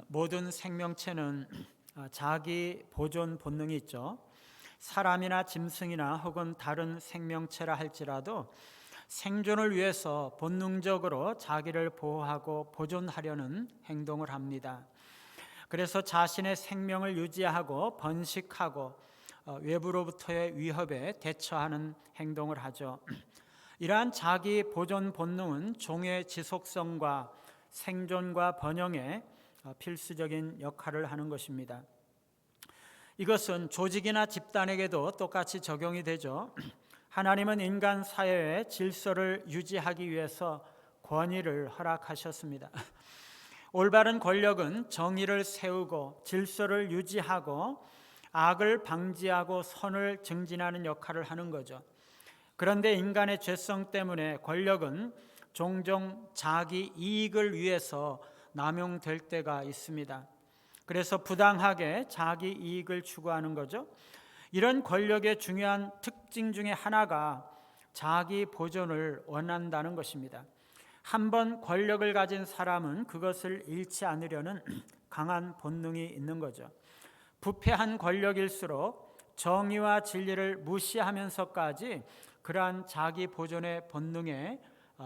모든 생명체는 자기 보존 본능이 있죠. 사람이나 짐승이나 혹은 다른 생명체라 할지라도 생존을 위해서 본능적으로 자기를 보호하고 보존하려는 행동을 합니다. 그래서 자신의 생명을 유지하고 번식하고 외부로부터의 위협에 대처하는 행동을 하죠. 이러한 자기 보존 본능은 종의 지속성과 생존과 번영에 필수적인 역할을 하는 것입니다. 이것은 조직이나 집단에게도 똑같이 적용이 되죠. 하나님은 인간 사회의 질서를 유지하기 위해서 권위를 허락하셨습니다. 올바른 권력은 정의를 세우고 질서를 유지하고 악을 방지하고 선을 증진하는 역할을 하는 거죠. 그런데 인간의 죄성 때문에 권력은 종종 자기 이익을 위해서 남용될 때가 있습니다. 그래서 부당하게 자기 이익을 추구하는 거죠. 이런 권력의 중요한 특징 중에 하나가 자기 보존을 원한다는 것입니다. 한번 권력을 가진 사람은 그것을 잃지 않으려는 강한 본능이 있는 거죠. 부패한 권력일수록 정의와 진리를 무시하면서까지 그러한 자기 보존의 본능에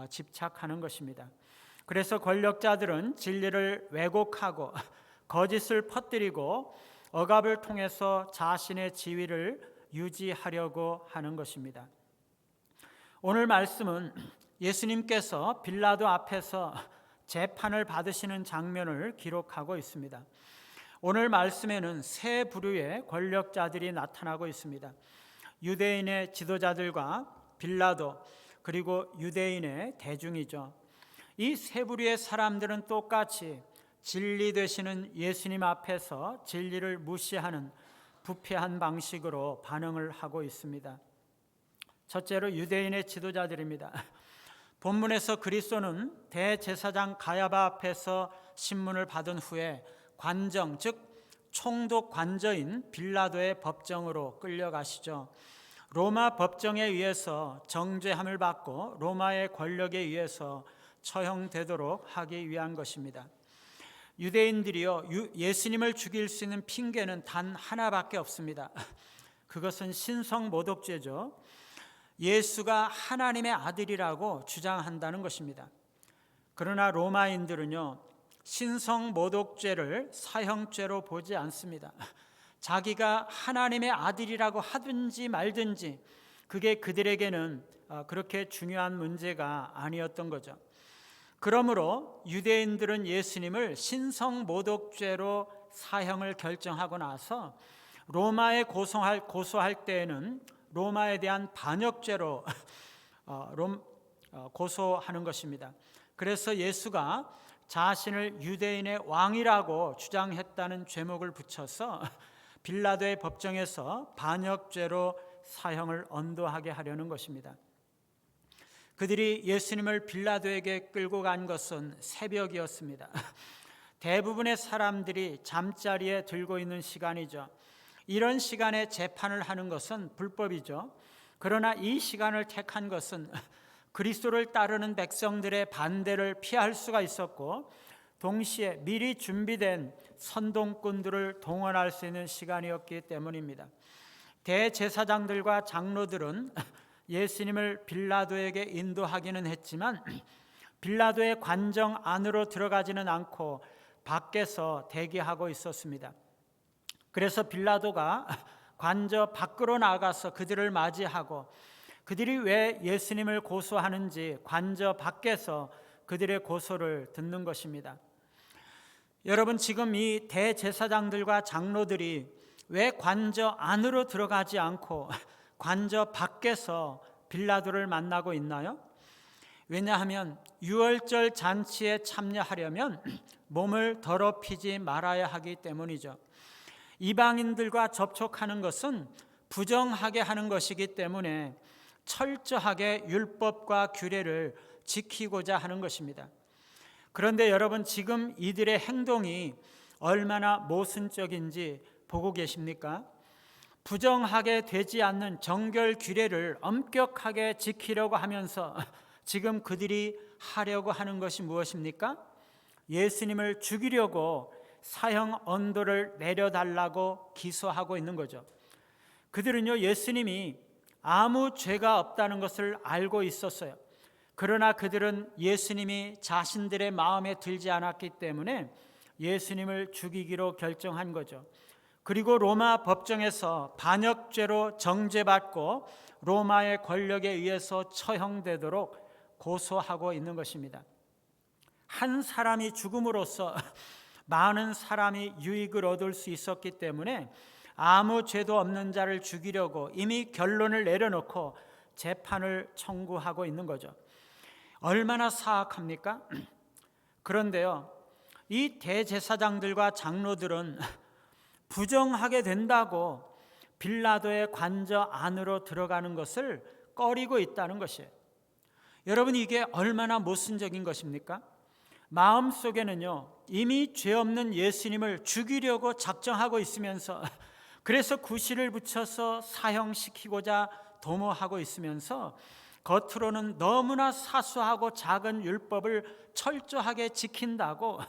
집착하는 것입니다. 그래서 권력자들은 진리를 왜곡하고 거짓을 퍼뜨리고 억압을 통해서 자신의 지위를 유지하려고 하는 것입니다. 오늘 말씀은 예수님께서 빌라도 앞에서 재판을 받으시는 장면을 기록하고 있습니다. 오늘 말씀에는 세 부류의 권력자들이 나타나고 있습니다. 유대인의 지도자들과 빌라도, 그리고 유대인의 대중이죠. 이 세 부류의 사람들은 똑같이 진리 되시는 예수님 앞에서 진리를 무시하는 부패한 방식으로 반응을 하고 있습니다. 첫째로 유대인의 지도자들입니다. 본문에서 그리스도는 대제사장 가야바 앞에서 신문을 받은 후에 관정, 즉 총독 관저인 빌라도의 법정으로 끌려가시죠. 로마 법정에 의해서 정죄함을 받고 로마의 권력에 의해서 처형되도록 하기 위한 것입니다. 유대인들이요, 예수님을 죽일 수 있는 핑계는 단 하나밖에 없습니다. 그것은 신성모독죄죠. 예수가 하나님의 아들이라고 주장한다는 것입니다. 그러나 로마인들은요, 신성모독죄를 사형죄로 보지 않습니다. 자기가 하나님의 아들이라고 하든지 말든지 그게 그들에게는 그렇게 중요한 문제가 아니었던 거죠. 그러므로 유대인들은 예수님을 신성모독죄로 사형을 결정하고 나서 로마에 고소할 때에는 로마에 대한 반역죄로 고소하는 것입니다. 그래서 예수가 자신을 유대인의 왕이라고 주장했다는 죄목을 붙여서 빌라도의 법정에서 반역죄로 사형을 언도하게 하려는 것입니다. 그들이 예수님을 빌라도에게 끌고 간 것은 새벽이었습니다. 대부분의 사람들이 잠자리에 들고 있는 시간이죠. 이런 시간에 재판을 하는 것은 불법이죠. 그러나 이 시간을 택한 것은 그리스도를 따르는 백성들의 반대를 피할 수가 있었고, 동시에 미리 준비된 선동꾼들을 동원할 수 있는 시간이었기 때문입니다. 대제사장들과 장로들은 예수님을 빌라도에게 인도하기는 했지만 빌라도의 관정 안으로 들어가지는 않고 밖에서 대기하고 있었습니다. 그래서 빌라도가 관저 밖으로 나가서 그들을 맞이하고 그들이 왜 예수님을 고소하는지 관저 밖에서 그들의 고소를 듣는 것입니다. 여러분, 지금 이 대제사장들과 장로들이 왜 관저 안으로 들어가지 않고 관저 밖에서 빌라도를 만나고 있나요? 왜냐하면 유월절 잔치에 참여하려면 몸을 더럽히지 말아야 하기 때문이죠. 이방인들과 접촉하는 것은 부정하게 하는 것이기 때문에 철저하게 율법과 규례를 지키고자 하는 것입니다. 그런데 여러분, 지금 이들의 행동이 얼마나 모순적인지 보고 계십니까? 부정하게 되지 않는 정결 규례를 엄격하게 지키려고 하면서 지금 그들이 하려고 하는 것이 무엇입니까? 예수님을 죽이려고 사형 언도를 내려달라고 기소하고 있는 거죠. 그들은요, 예수님이 아무 죄가 없다는 것을 알고 있었어요. 그러나 그들은 예수님이 자신들의 마음에 들지 않았기 때문에 예수님을 죽이기로 결정한 거죠. 그리고 로마 법정에서 반역죄로 정죄받고 로마의 권력에 의해서 처형되도록 고소하고 있는 것입니다. 한 사람이 죽음으로써 많은 사람이 유익을 얻을 수 있었기 때문에 아무 죄도 없는 자를 죽이려고 이미 결론을 내려놓고 재판을 청구하고 있는 거죠. 얼마나 사악합니까? 그런데요, 이 대제사장들과 장로들은 부정하게 된다고 빌라도의 관저 안으로 들어가는 것을 꺼리고 있다는 것이에요. 여러분, 이게 얼마나 모순적인 것입니까? 마음속에는요, 이미 죄 없는 예수님을 죽이려고 작정하고 있으면서, 그래서 구실을 붙여서 사형시키고자 도모하고 있으면서 겉으로는 너무나 사소하고 작은 율법을 철저하게 지킨다고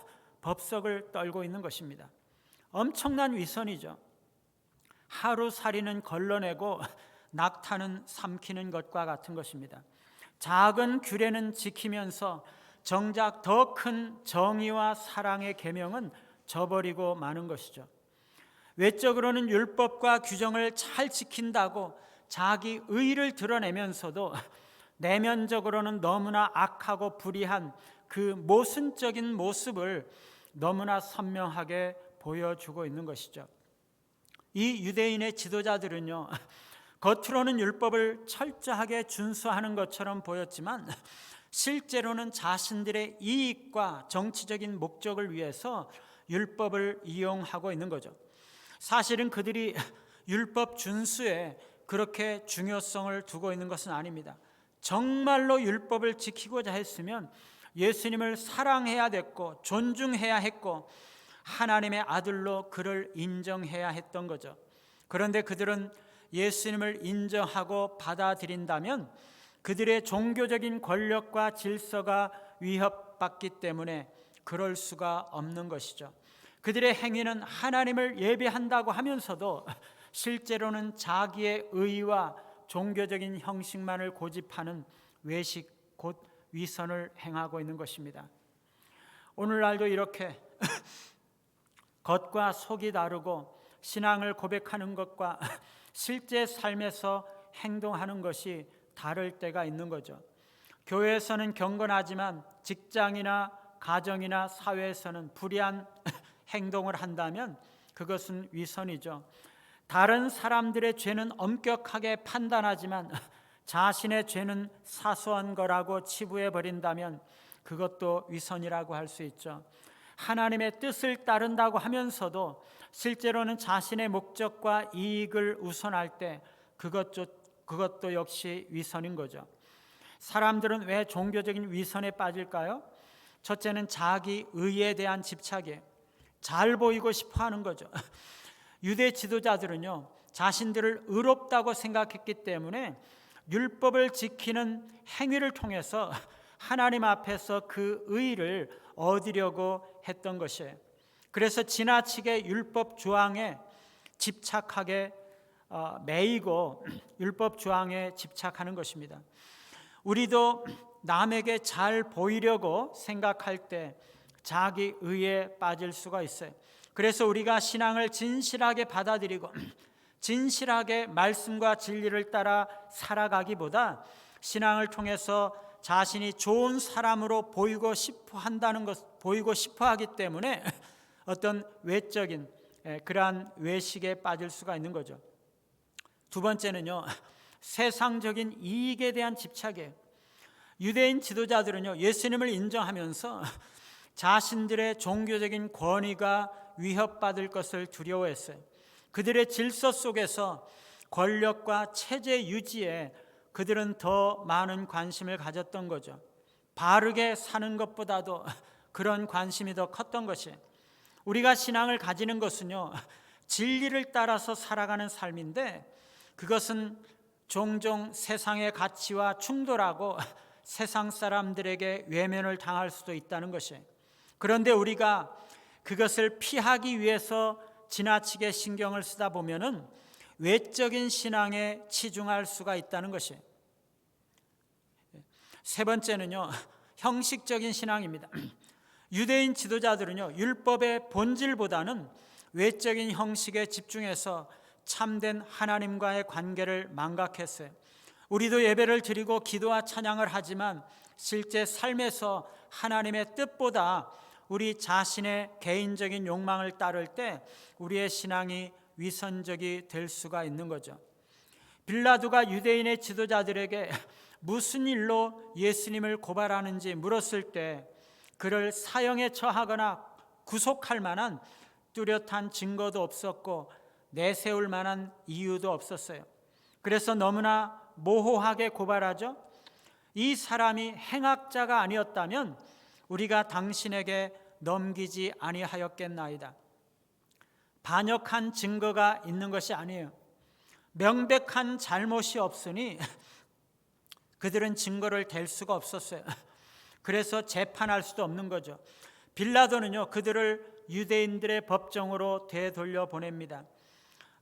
법석을 떨고 있는 것입니다. 엄청난 위선이죠. 하루살이는 걸러내고 낙타는 삼키는 것과 같은 것입니다. 작은 규례는 지키면서 정작 더 큰 정의와 사랑의 계명은 저버리고 마는 것이죠. 외적으로는 율법과 규정을 잘 지킨다고 자기 의의를 드러내면서도 내면적으로는 너무나 악하고 불의한 그 모순적인 모습을 너무나 선명하게 보여주고 있는 것이죠. 이 유대인의 지도자들은요, 겉으로는 율법을 철저하게 준수하는 것처럼 보였지만 실제로는 자신들의 이익과 정치적인 목적을 위해서 율법을 이용하고 있는 거죠. 사실은 그들이 율법 준수에 그렇게 중요성을 두고 있는 것은 아닙니다. 정말로 율법을 지키고자 했으면 예수님을 사랑해야 됐고 존중해야 했고 하나님의 아들로 그를 인정해야 했던 거죠. 그런데 그들은 예수님을 인정하고 받아들인다면 그들의 종교적인 권력과 질서가 위협받기 때문에 그럴 수가 없는 것이죠. 그들의 행위는 하나님을 예배한다고 하면서도 실제로는 자기의 의와 종교적인 형식만을 고집하는 외식, 곧 위선을 행하고 있는 것입니다. 오늘날도 이렇게 겉과 속이 다르고 신앙을 고백하는 것과 실제 삶에서 행동하는 것이 다를 때가 있는 거죠. 교회에서는 경건하지만 직장이나 가정이나 사회에서는 불의한 행동을 한다면 그것은 위선이죠. 다른 사람들의 죄는 엄격하게 판단하지만 자신의 죄는 사소한 거라고 치부해 버린다면 그것도 위선이라고 할 수 있죠. 하나님의 뜻을 따른다고 하면서도 실제로는 자신의 목적과 이익을 우선할 때 그것도 역시 위선인 거죠. 사람들은 왜 종교적인 위선에 빠질까요? 첫째는 자기 의에 대한 집착이에요. 잘 보이고 싶어 하는 거죠. 유대 지도자들은요, 자신들을 의롭다고 생각했기 때문에 율법을 지키는 행위를 통해서 하나님 앞에서 그 의를 얻으려고 했던 것이에요. 그래서 지나치게 율법 조항에 집착하게 매이고 율법 조항에 집착하는 것입니다. 우리도 남에게 잘 보이려고 생각할 때 자기 의에 빠질 수가 있어요. 그래서 우리가 신앙을 진실하게 받아들이고 진실하게 말씀과 진리를 따라 살아가기보다 신앙을 통해서 자신이 좋은 사람으로 보이고 싶어 하기 때문에 어떤 외적인 그러한 외식에 빠질 수가 있는 거죠. 두 번째는요, 세상적인 이익에 대한 집착이에요. 유대인 지도자들은요, 예수님을 인정하면서 자신들의 종교적인 권위가 위협받을 것을 두려워했어요. 그들의 질서 속에서 권력과 체제 유지에 그들은 더 많은 관심을 가졌던 거죠. 바르게 사는 것보다도 그런 관심이 더 컸던 것이에요. 우리가 신앙을 가지는 것은요, 진리를 따라서 살아가는 삶인데 그것은 종종 세상의 가치와 충돌하고 세상 사람들에게 외면을 당할 수도 있다는 것이에요. 그런데 우리가 그것을 피하기 위해서 지나치게 신경을 쓰다 보면은 외적인 신앙에 치중할 수가 있다는 것이에요. 세 번째는요, 형식적인 신앙입니다. 유대인 지도자들은요, 율법의 본질보다는 외적인 형식에 집중해서 참된 하나님과의 관계를 망각했어요. 우리도 예배를 드리고 기도와 찬양을 하지만 실제 삶에서 하나님의 뜻보다 우리 자신의 개인적인 욕망을 따를 때 우리의 신앙이 위선적이 될 수가 있는 거죠. 빌라도가 유대인의 지도자들에게 무슨 일로 예수님을 고발하는지 물었을 때 그를 사형에 처하거나 구속할 만한 뚜렷한 증거도 없었고 내세울 만한 이유도 없었어요. 그래서 너무나 모호하게 고발하죠. 이 사람이 행악자가 아니었다면 우리가 당신에게 넘기지 아니하였겠나이다. 반역한 증거가 있는 것이 아니에요. 명백한 잘못이 없으니 그들은 증거를 댈 수가 없었어요. 그래서 재판할 수도 없는 거죠. 빌라도는요, 그들을 유대인들의 법정으로 되돌려 보냅니다.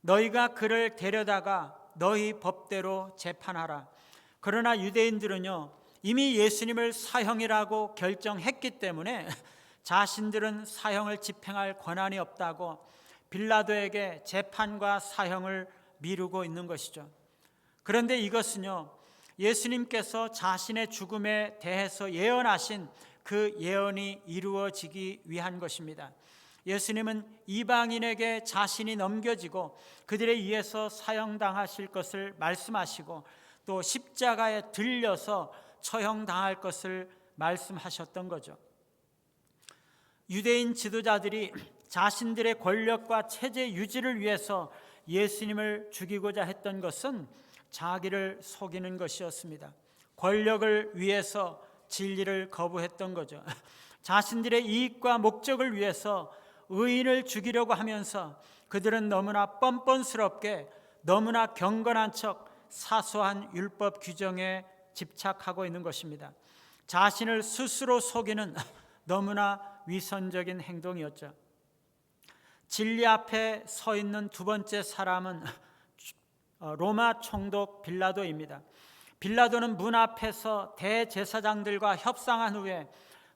너희가 그를 데려다가 너희 법대로 재판하라. 그러나 유대인들은요, 이미 예수님을 사형이라고 결정했기 때문에 자신들은 사형을 집행할 권한이 없다고 빌라도에게 재판과 사형을 미루고 있는 것이죠. 그런데 이것은요, 예수님께서 자신의 죽음에 대해서 예언하신 그 예언이 이루어지기 위한 것입니다. 예수님은 이방인에게 자신이 넘겨지고 그들에 의해서 사형당하실 것을 말씀하시고 또 십자가에 들려서 처형당할 것을 말씀하셨던 거죠. 유대인 지도자들이 자신들의 권력과 체제 유지를 위해서 예수님을 죽이고자 했던 것은 자기를 속이는 것이었습니다. 권력을 위해서 진리를 거부했던 거죠. 자신들의 이익과 목적을 위해서 의인을 죽이려고 하면서 그들은 너무나 뻔뻔스럽게 너무나 경건한 척 사소한 율법 규정에 집착하고 있는 것입니다. 자신을 스스로 속이는 너무나 위선적인 행동이었죠. 진리 앞에 서 있는 두 번째 사람은 로마 총독 빌라도입니다. 빌라도는 문 앞에서 대제사장들과 협상한 후에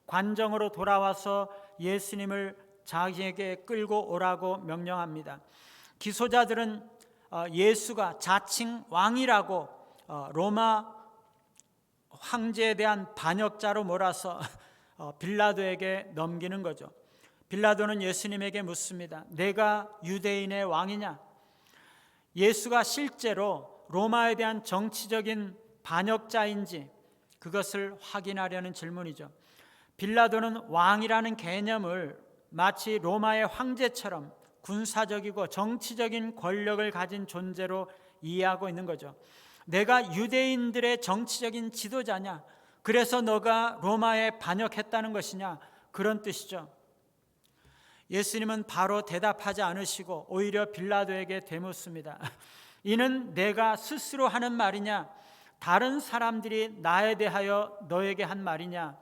관정으로 돌아와서 예수님을 자기에게 끌고 오라고 명령합니다. 기소자들은 예수가 자칭 왕이라고 로마 황제에 대한 반역자로 몰아서 빌라도에게 넘기는 거죠. 빌라도는 예수님에게 묻습니다. 내가 유대인의 왕이냐? 예수가 실제로 로마에 대한 정치적인 반역자인지 그것을 확인하려는 질문이죠. 빌라도는 왕이라는 개념을 마치 로마의 황제처럼 군사적이고 정치적인 권력을 가진 존재로 이해하고 있는 거죠. 내가 유대인들의 정치적인 지도자냐? 그래서 너가 로마에 반역했다는 것이냐? 그런 뜻이죠. 예수님은 바로 대답하지 않으시고 오히려 빌라도에게 되묻습니다. 이는 내가 스스로 하는 말이냐? 다른 사람들이 나에 대하여 너에게 한 말이냐?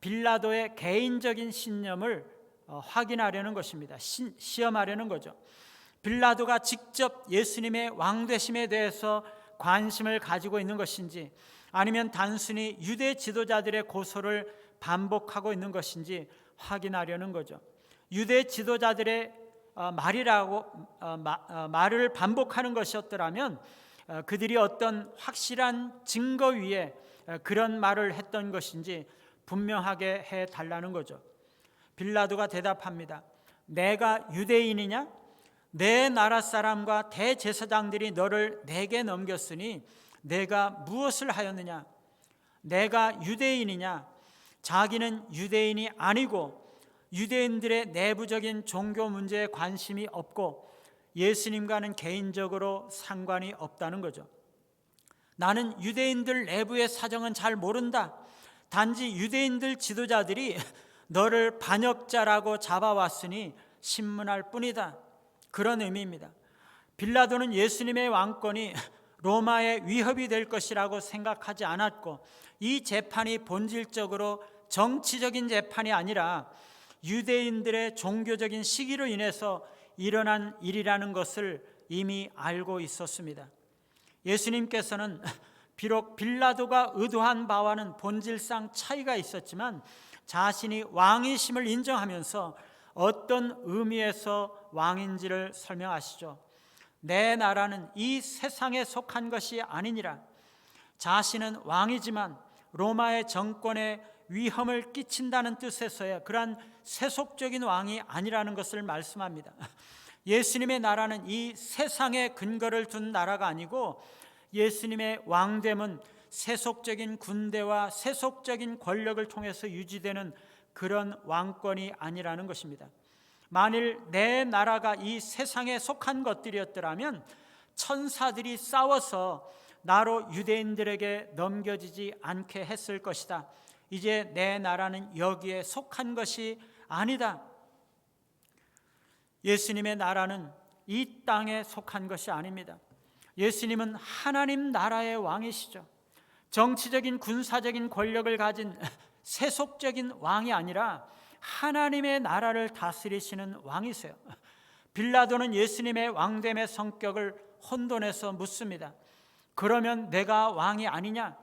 빌라도의 개인적인 신념을 확인하려는 것입니다. 시험하려는 거죠. 빌라도가 직접 예수님의 왕되심에 대해서 관심을 가지고 있는 것인지 아니면 단순히 유대 지도자들의 고소를 반복하고 있는 것인지 확인하려는 거죠. 유대 지도자들의 말을 반복하는 것이었더라면 그들이 어떤 확실한 증거 위에 그런 말을 했던 것인지 분명하게 해달라는 거죠. 빌라도가 대답합니다. 내가 유대인이냐? 내 나라 사람과 대제사장들이 너를 내게 넘겼으니 내가 무엇을 하였느냐? 내가 유대인이냐? 자기는 유대인이 아니고 유대인들의 내부적인 종교 문제에 관심이 없고 예수님과는 개인적으로 상관이 없다는 거죠. 나는 유대인들 내부의 사정은 잘 모른다. 단지 유대인들 지도자들이 너를 반역자라고 잡아왔으니 신문할 뿐이다. 그런 의미입니다. 빌라도는 예수님의 왕권이 로마의 위협이 될 것이라고 생각하지 않았고 이 재판이 본질적으로 정치적인 재판이 아니라 유대인들의 종교적인 시기로 인해서 일어난 일이라는 것을 이미 알고 있었습니다. 예수님께서는 비록 빌라도가 의도한 바와는 본질상 차이가 있었지만 자신이 왕이심을 인정하면서 어떤 의미에서 왕인지를 설명하시죠. 내 나라는 이 세상에 속한 것이 아니니라. 자신은 왕이지만 로마의 정권에 위험을 끼친다는 뜻에서의 그러한 세속적인 왕이 아니라는 것을 말씀합니다. 예수님의 나라는 이 세상에 근거를 둔 나라가 아니고 예수님의 왕됨은 세속적인 군대와 세속적인 권력을 통해서 유지되는 그런 왕권이 아니라는 것입니다. 만일 내 나라가 이 세상에 속한 것들이었더라면 천사들이 싸워서 나로 유대인들에게 넘겨지지 않게 했을 것이다. 이제 내 나라는 여기에 속한 것이 아니다. 예수님의 나라는 이 땅에 속한 것이 아닙니다. 예수님은 하나님 나라의 왕이시죠. 정치적인 군사적인 권력을 가진 세속적인 왕이 아니라 하나님의 나라를 다스리시는 왕이세요. 빌라도는 예수님의 왕됨의 성격을 혼돈해서 묻습니다. 그러면 내가 왕이 아니냐?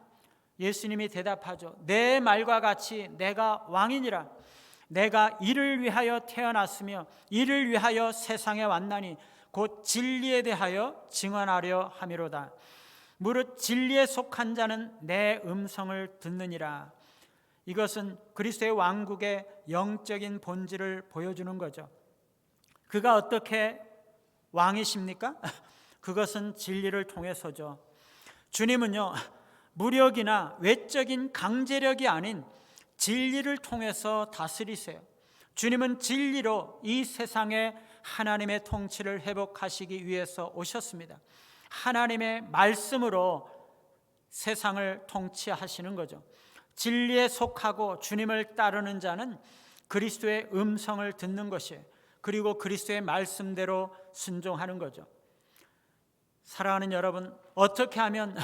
예수님이 대답하죠. 내 말과 같이 내가 왕이니라. 내가 이를 위하여 태어났으며 이를 위하여 세상에 왔나니 곧 진리에 대하여 증언하려 함이로다. 무릇 진리에 속한 자는 내 음성을 듣느니라. 이것은 그리스도의 왕국의 영적인 본질을 보여주는 거죠. 그가 어떻게 왕이십니까? 그것은 진리를 통해서죠. 주님은요, 무력이나 외적인 강제력이 아닌 진리를 통해서 다스리세요. 주님은 진리로 이 세상에 하나님의 통치를 회복하시기 위해서 오셨습니다. 하나님의 말씀으로 세상을 통치하시는 거죠. 진리에 속하고 주님을 따르는 자는 그리스도의 음성을 듣는 것이에요. 그리고 그리스도의 말씀대로 순종하는 거죠. 사랑하는 여러분, 어떻게 하면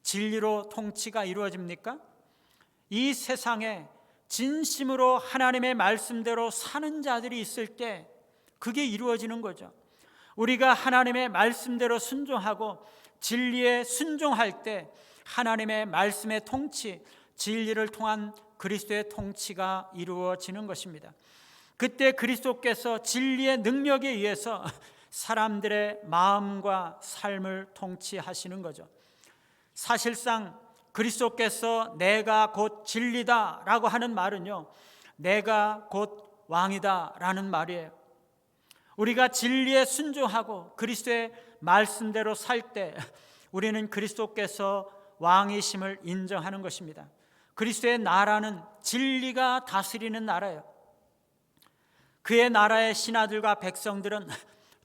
진리로 통치가 이루어집니까? 이 세상에 진심으로 하나님의 말씀대로 사는 자들이 있을 때 그게 이루어지는 거죠. 우리가 하나님의 말씀대로 순종하고 진리에 순종할 때 하나님의 말씀의 통치, 진리를 통한 그리스도의 통치가 이루어지는 것입니다. 그때 그리스도께서 진리의 능력에 의해서 사람들의 마음과 삶을 통치하시는 거죠. 사실상 그리스도께서 내가 곧 진리다라고 하는 말은요, 내가 곧 왕이다라는 말이에요. 우리가 진리에 순종하고 그리스도의 말씀대로 살 때 우리는 그리스도께서 왕이심을 인정하는 것입니다. 그리스도의 나라는 진리가 다스리는 나라예요. 그의 나라의 신하들과 백성들은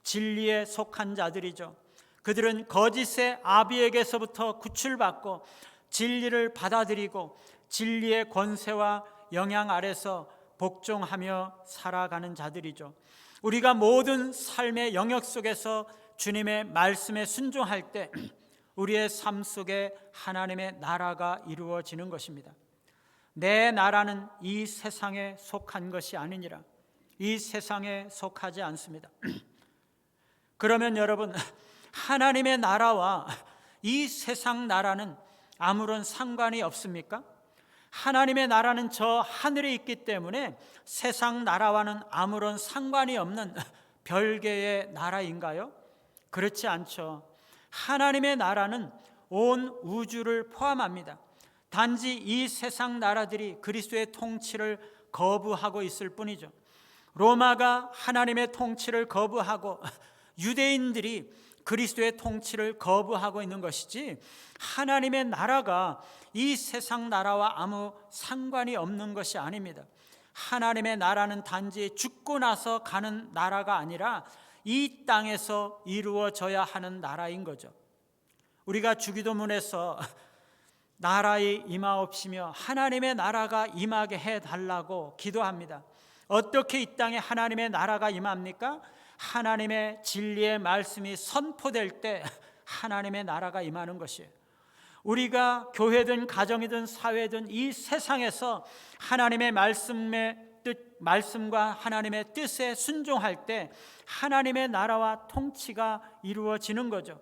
진리에 속한 자들이죠. 그들은 거짓의 아비에게서부터 구출받고 진리를 받아들이고 진리의 권세와 영향 아래서 복종하며 살아가는 자들이죠. 우리가 모든 삶의 영역 속에서 주님의 말씀에 순종할 때 우리의 삶 속에 하나님의 나라가 이루어지는 것입니다. 내 나라는 이 세상에 속한 것이 아니니라. 이 세상에 속하지 않습니다. 그러면 여러분, 하나님의 나라와 이 세상 나라는 아무런 상관이 없습니까? 하나님의 나라는 저 하늘에 있기 때문에 세상 나라와는 아무런 상관이 없는 별개의 나라인가요? 그렇지 않죠. 하나님의 나라는 온 우주를 포함합니다. 단지 이 세상 나라들이 그리스도의 통치를 거부하고 있을 뿐이죠. 로마가 하나님의 통치를 거부하고 유대인들이 그리스도의 통치를 거부하고 있는 것이지, 하나님의 나라가 이 세상 나라와 아무 상관이 없는 것이 아닙니다. 하나님의 나라는 단지 죽고 나서 가는 나라가 아니라 이 땅에서 이루어져야 하는 나라인 거죠. 우리가 주기도문에서 나라의 임하옵시며 하나님의 나라가 임하게 해달라고 기도합니다. 어떻게 이 땅에 하나님의 나라가 임합니까? 하나님의 진리의 말씀이 선포될 때 하나님의 나라가 임하는 것이에요. 우리가 교회든 가정이든 사회든 이 세상에서 하나님의 말씀에 말씀과 하나님의 뜻에 순종할 때 하나님의 나라와 통치가 이루어지는 거죠.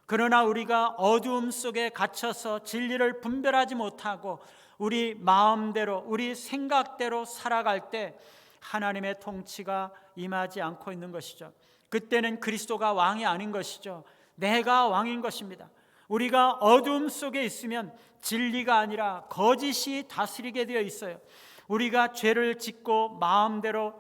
그러나 우리가 어두움 속에 갇혀서 진리를 분별하지 못하고 우리 마음대로, 우리 생각대로 살아갈 때 하나님의 통치가 임하지 않고 있는 것이죠. 그때는 그리스도가 왕이 아닌 것이죠. 내가 왕인 것입니다. 우리가 어두움 속에 있으면 진리가 아니라 거짓이 다스리게 되어 있어요. 우리가 죄를 짓고 마음대로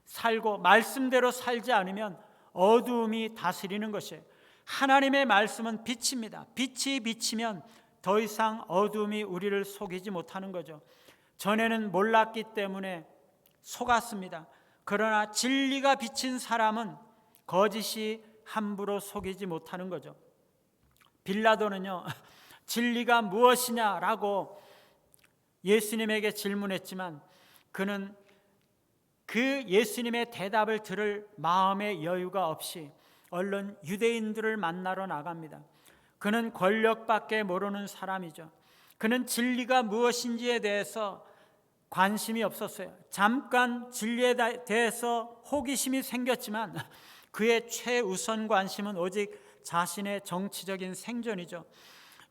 살고 말씀대로 살지 않으면 어두움이 다스리는 것이에요. 하나님의 말씀은 빛입니다. 빛이 비치면 더 이상 어두움이 우리를 속이지 못하는 거죠. 전에는 몰랐기 때문에 속았습니다. 그러나 진리가 비친 사람은 거짓이 함부로 속이지 못하는 거죠. 빌라도는요, 진리가 무엇이냐라고 예수님에게 질문했지만 그는 그 예수님의 대답을 들을 마음의 여유가 없이 얼른 유대인들을 만나러 나갑니다. 그는 권력밖에 모르는 사람이죠. 그는 진리가 무엇인지에 대해서 관심이 없었어요. 잠깐 진리에 대해서 호기심이 생겼지만 그의 최우선 관심은 오직 자신의 정치적인 생존이죠.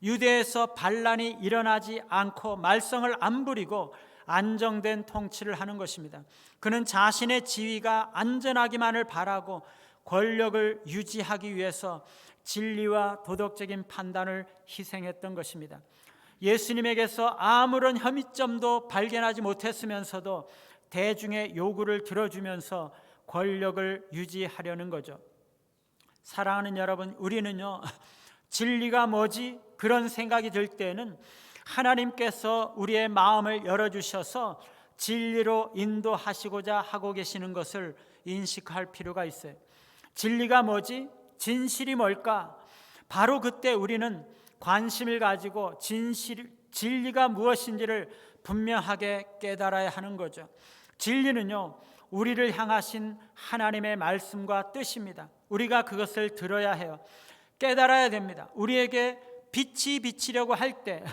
유대에서 반란이 일어나지 않고 말썽을 안 부리고 안정된 통치를 하는 것입니다. 그는 자신의 지위가 안전하기만을 바라고 권력을 유지하기 위해서 진리와 도덕적인 판단을 희생했던 것입니다. 예수님에게서 아무런 혐의점도 발견하지 못했으면서도 대중의 요구를 들어주면서 권력을 유지하려는 거죠. 사랑하는 여러분, 우리는요, 진리가 뭐지? 그런 생각이 들 때는 하나님께서 우리의 마음을 열어주셔서 진리로 인도하시고자 하고 계시는 것을 인식할 필요가 있어요. 진리가 뭐지? 진실이 뭘까? 바로 그때 우리는 관심을 가지고 진리가 무엇인지를 분명하게 깨달아야 하는 거죠. 진리는요, 우리를 향하신 하나님의 말씀과 뜻입니다. 우리가 그것을 들어야 해요. 깨달아야 됩니다. 우리에게 빛이 비치려고 할 때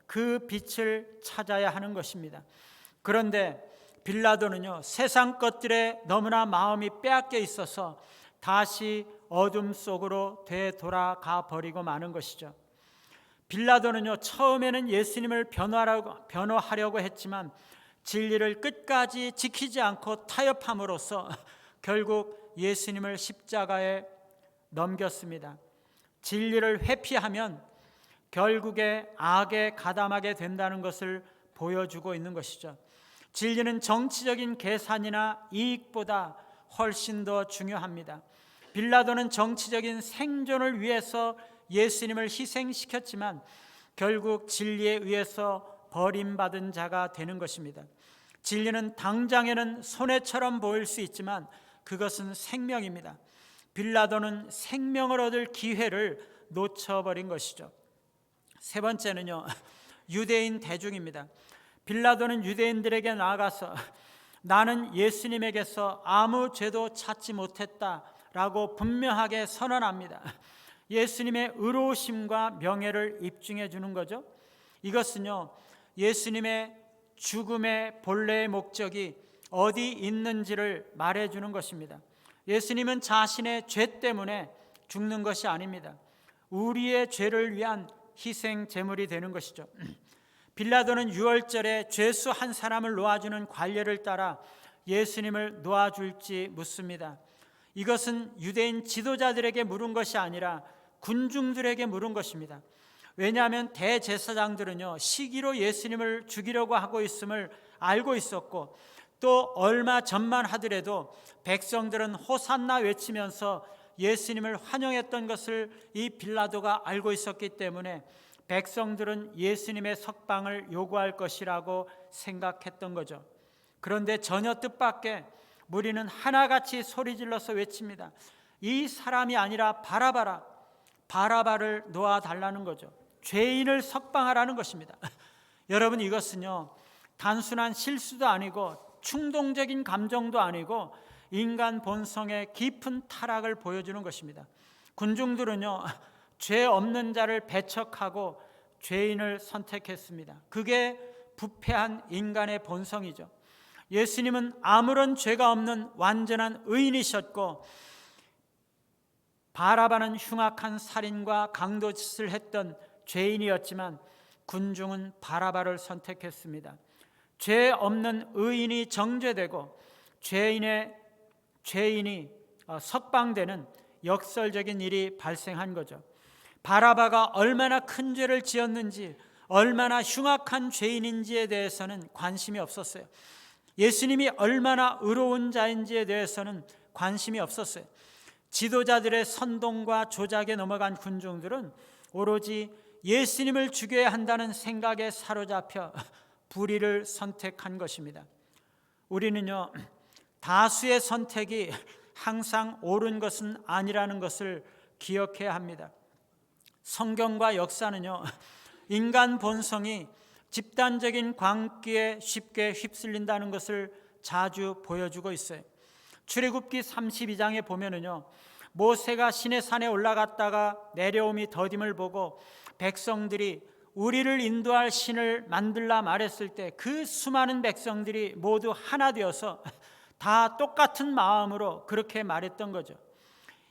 그 빛을 찾아야 하는 것입니다. 그런데 빌라도는요, 세상 것들에 너무나 마음이 빼앗겨 있어서 다시 어둠 속으로 되돌아가 버리고 마는 것이죠. 빌라도는요, 처음에는 예수님을 변호하려고 했지만 진리를 끝까지 지키지 않고 타협함으로써 결국 예수님을 십자가에 넘겼습니다. 진리를 회피하면 결국에 악에 가담하게 된다는 것을 보여주고 있는 것이죠. 진리는 정치적인 계산이나 이익보다 훨씬 더 중요합니다. 빌라도는 정치적인 생존을 위해서 예수님을 희생시켰지만 결국 진리에 의해서 버림받은 자가 되는 것입니다. 진리는 당장에는 손해처럼 보일 수 있지만 그것은 생명입니다. 빌라도는 생명을 얻을 기회를 놓쳐버린 것이죠. 세 번째는요, 유대인 대중입니다. 빌라도는 유대인들에게 나아가서 나는 예수님에게서 아무 죄도 찾지 못했다라고 분명하게 선언합니다. 예수님의 의로우심과 명예를 입증해 주는 거죠. 이것은요, 예수님의 죽음의 본래의 목적이 어디 있는지를 말해 주는 것입니다. 예수님은 자신의 죄 때문에 죽는 것이 아닙니다. 우리의 죄를 위한 희생 제물이 되는 것이죠. 빌라도는 유월절에 죄수 한 사람을 놓아주는 관례를 따라 예수님을 놓아줄지 묻습니다. 이것은 유대인 지도자들에게 물은 것이 아니라 군중들에게 물은 것입니다. 왜냐하면 대제사장들은요, 시기로 예수님을 죽이려고 하고 있음을 알고 있었고 또 얼마 전만 하더라도 백성들은 호산나 외치면서 예수님을 환영했던 것을 이 빌라도가 알고 있었기 때문에 백성들은 예수님의 석방을 요구할 것이라고 생각했던 거죠. 그런데 전혀 뜻밖의 무리는 하나같이 소리질러서 외칩니다. 이 사람이 아니라 바라바를 놓아달라는 거죠. 죄인을 석방하라는 것입니다. 여러분, 이것은요, 단순한 실수도 아니고 충동적인 감정도 아니고 인간 본성의 깊은 타락을 보여주는 것입니다. 군중들은요, 죄 없는 자를 배척하고 죄인을 선택했습니다. 그게 부패한 인간의 본성이죠. 예수님은 아무런 죄가 없는 완전한 의인이셨고, 바라바는 흉악한 살인과 강도짓을 했던 죄인이었지만 군중은 바라바를 선택했습니다. 죄 없는 의인이 정죄되고 죄인이 석방되는 역설적인 일이 발생한 거죠. 바라바가 얼마나 큰 죄를 지었는지, 얼마나 흉악한 죄인인지에 대해서는 관심이 없었어요. 예수님이 얼마나 의로운 자인지에 대해서는 관심이 없었어요. 지도자들의 선동과 조작에 넘어간 군중들은 오로지 예수님을 죽여야 한다는 생각에 사로잡혀 불의를 선택한 것입니다. 우리는요, 다수의 선택이 항상 옳은 것은 아니라는 것을 기억해야 합니다. 성경과 역사는요, 인간 본성이 집단적인 광기에 쉽게 휩쓸린다는 것을 자주 보여주고 있어요. 출애굽기 32장에 보면은요, 모세가 시내산에 올라갔다가 내려옴이 더딤을 보고 백성들이 우리를 인도할 신을 만들라 말했을 때 그 수많은 백성들이 모두 하나 되어서 다 똑같은 마음으로 그렇게 말했던 거죠.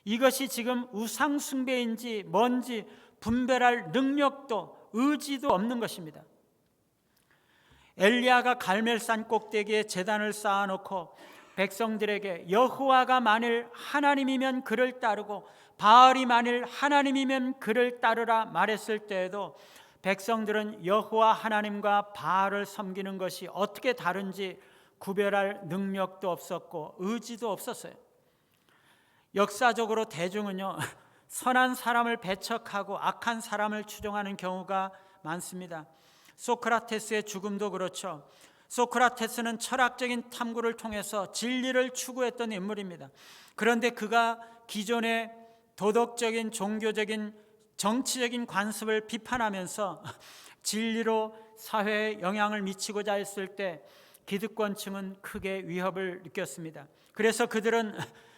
이것이 지금 우상 숭배인지 뭔지 분별할 능력도 의지도 없는 것입니다. 엘리야가 갈멜산 꼭대기에 제단을 쌓아놓고 백성들에게 여호와가 만일 하나님이면 그를 따르고 바알이 만일 하나님이면 그를 따르라 말했을 때에도 백성들은 여호와 하나님과 바알을 섬기는 것이 어떻게 다른지 구별할 능력도 없었고 의지도 없었어요. 역사적으로 대중은요, 선한 사람을 배척하고 악한 사람을 추종하는 경우가 많습니다. 소크라테스의 죽음도 그렇죠. 소크라테스는 철학적인 탐구를 통해서 진리를 추구했던 인물입니다. 그런데 그가 기존의 도덕적인, 종교적인, 정치적인 관습을 비판하면서 진리로 사회에 영향을 미치고자 했을 때 기득권층은 크게 위협을 느꼈습니다. 그래서 그들은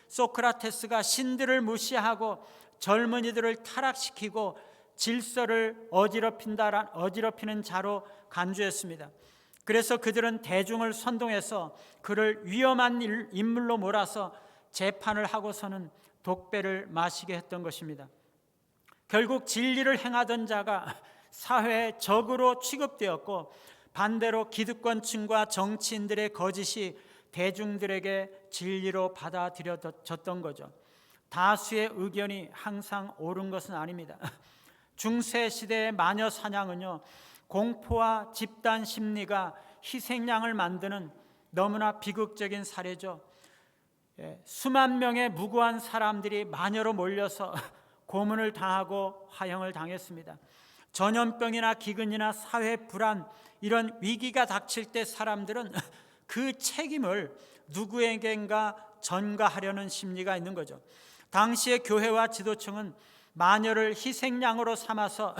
소크라테스가 신들을 무시하고 젊은이들을 타락시키고 질서를 어지럽히는 자로 간주했습니다. 그래서 그들은 대중을 선동해서 그를 위험한 인물로 몰아서 재판을 하고서는 독배를 마시게 했던 것입니다. 결국 진리를 행하던 자가 사회의 적으로 취급되었고, 반대로 기득권층과 정치인들의 거짓이 대중들에게 진리로 받아들여졌던 거죠. 다수의 의견이 항상 옳은 것은 아닙니다. 중세 시대의 마녀 사냥은요, 공포와 집단 심리가 희생양을 만드는 너무나 비극적인 사례죠. 수만 명의 무고한 사람들이 마녀로 몰려서 고문을 당하고 화형을 당했습니다. 전염병이나 기근이나 사회 불안, 이런 위기가 닥칠 때 사람들은 그 책임을 누구에겐가 전가하려는 심리가 있는 거죠. 당시의 교회와 지도층은 마녀를 희생양으로 삼아서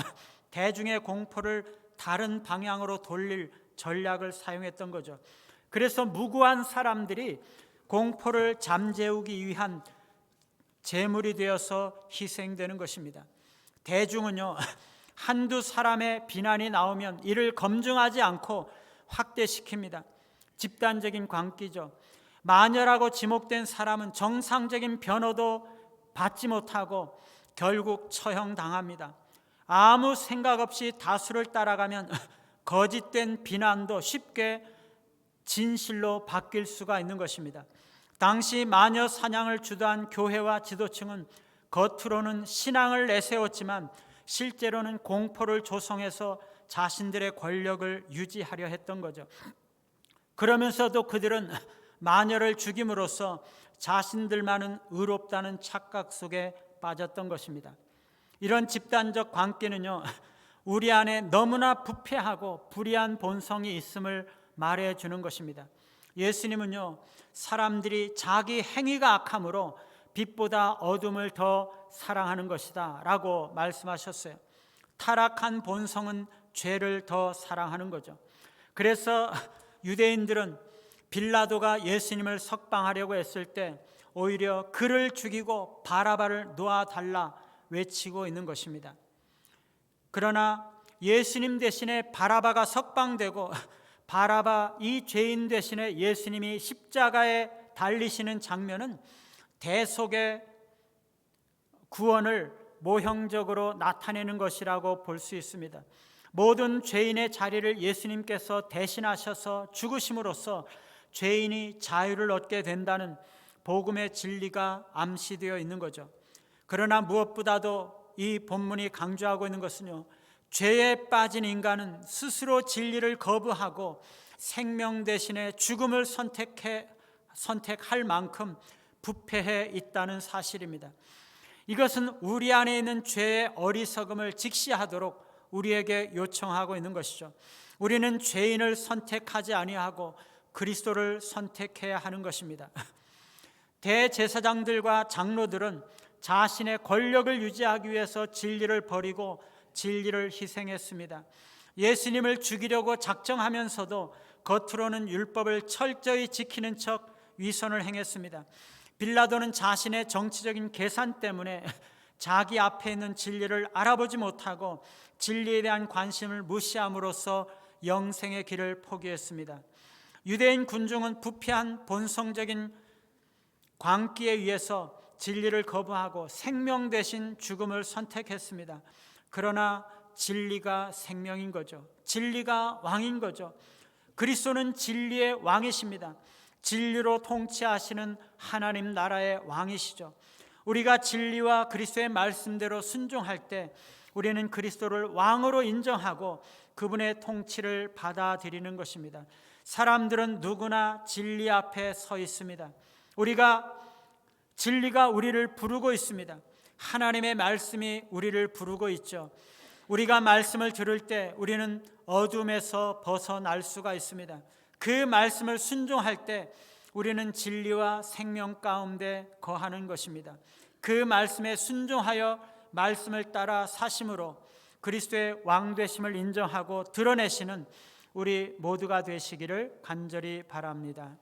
대중의 공포를 다른 방향으로 돌릴 전략을 사용했던 거죠. 그래서 무고한 사람들이 공포를 잠재우기 위한 제물이 되어서 희생되는 것입니다. 대중은요, 한두 사람의 비난이 나오면 이를 검증하지 않고 확대시킵니다. 집단적인 광기죠. 마녀라고 지목된 사람은 정상적인 변호도 받지 못하고 결국 처형당합니다. 아무 생각 없이 다수를 따라가면 거짓된 비난도 쉽게 진실로 바뀔 수가 있는 것입니다. 당시 마녀 사냥을 주도한 교회와 지도층은 겉으로는 신앙을 내세웠지만 실제로는 공포를 조성해서 자신들의 권력을 유지하려 했던 거죠. 그러면서도 그들은 마녀를 죽임으로써 자신들만은 의롭다는 착각 속에 빠졌던 것입니다. 이런 집단적 광기는요, 우리 안에 너무나 부패하고 불의한 본성이 있음을 말해주는 것입니다. 예수님은요, 사람들이 자기 행위가 악함으로 빛보다 어둠을 더 사랑하는 것이다 라고 말씀하셨어요. 타락한 본성은 죄를 더 사랑하는 거죠. 그래서 유대인들은 빌라도가 예수님을 석방하려고 했을 때 오히려 그를 죽이고 바라바를 놓아달라 외치고 있는 것입니다. 그러나 예수님 대신에 바라바가 석방되고 바라바 이 죄인 대신에 예수님이 십자가에 달리시는 장면은 대속의 구원을 모형적으로 나타내는 것이라고 볼 수 있습니다. 모든 죄인의 자리를 예수님께서 대신하셔서 죽으심으로써 죄인이 자유를 얻게 된다는 복음의 진리가 암시되어 있는 거죠. 그러나 무엇보다도 이 본문이 강조하고 있는 것은요, 죄에 빠진 인간은 스스로 진리를 거부하고 생명 대신에 죽음을 선택할 만큼 부패해 있다는 사실입니다. 이것은 우리 안에 있는 죄의 어리석음을 직시하도록 우리에게 요청하고 있는 것이죠. 우리는 죄인을 선택하지 아니하고 그리스도를 선택해야 하는 것입니다. 대제사장들과 장로들은 자신의 권력을 유지하기 위해서 진리를 버리고 진리를 희생했습니다. 예수님을 죽이려고 작정하면서도 겉으로는 율법을 철저히 지키는 척 위선을 행했습니다. 빌라도는 자신의 정치적인 계산 때문에 자기 앞에 있는 진리를 알아보지 못하고 진리에 대한 관심을 무시함으로써 영생의 길을 포기했습니다. 유대인 군중은 부패한 본성적인 광기에 의해서 진리를 거부하고 생명 대신 죽음을 선택했습니다. 그러나 진리가 생명인 거죠. 진리가 왕인 거죠. 그리스도는 진리의 왕이십니다. 진리로 통치하시는 하나님 나라의 왕이시죠. 우리가 진리와 그리스도의 말씀대로 순종할 때 우리는 그리스도를 왕으로 인정하고 그분의 통치를 받아들이는 것입니다. 사람들은 누구나 진리 앞에 서 있습니다. 진리가 우리를 부르고 있습니다. 하나님의 말씀이 우리를 부르고 있죠. 우리가 말씀을 들을 때 우리는 어둠에서 벗어날 수가 있습니다. 그 말씀을 순종할 때 우리는 진리와 생명 가운데 거하는 것입니다. 그 말씀에 순종하여 말씀을 따라 사심으로 그리스도의 왕 되심을 인정하고 드러내시는 우리 모두가 되시기를 간절히 바랍니다.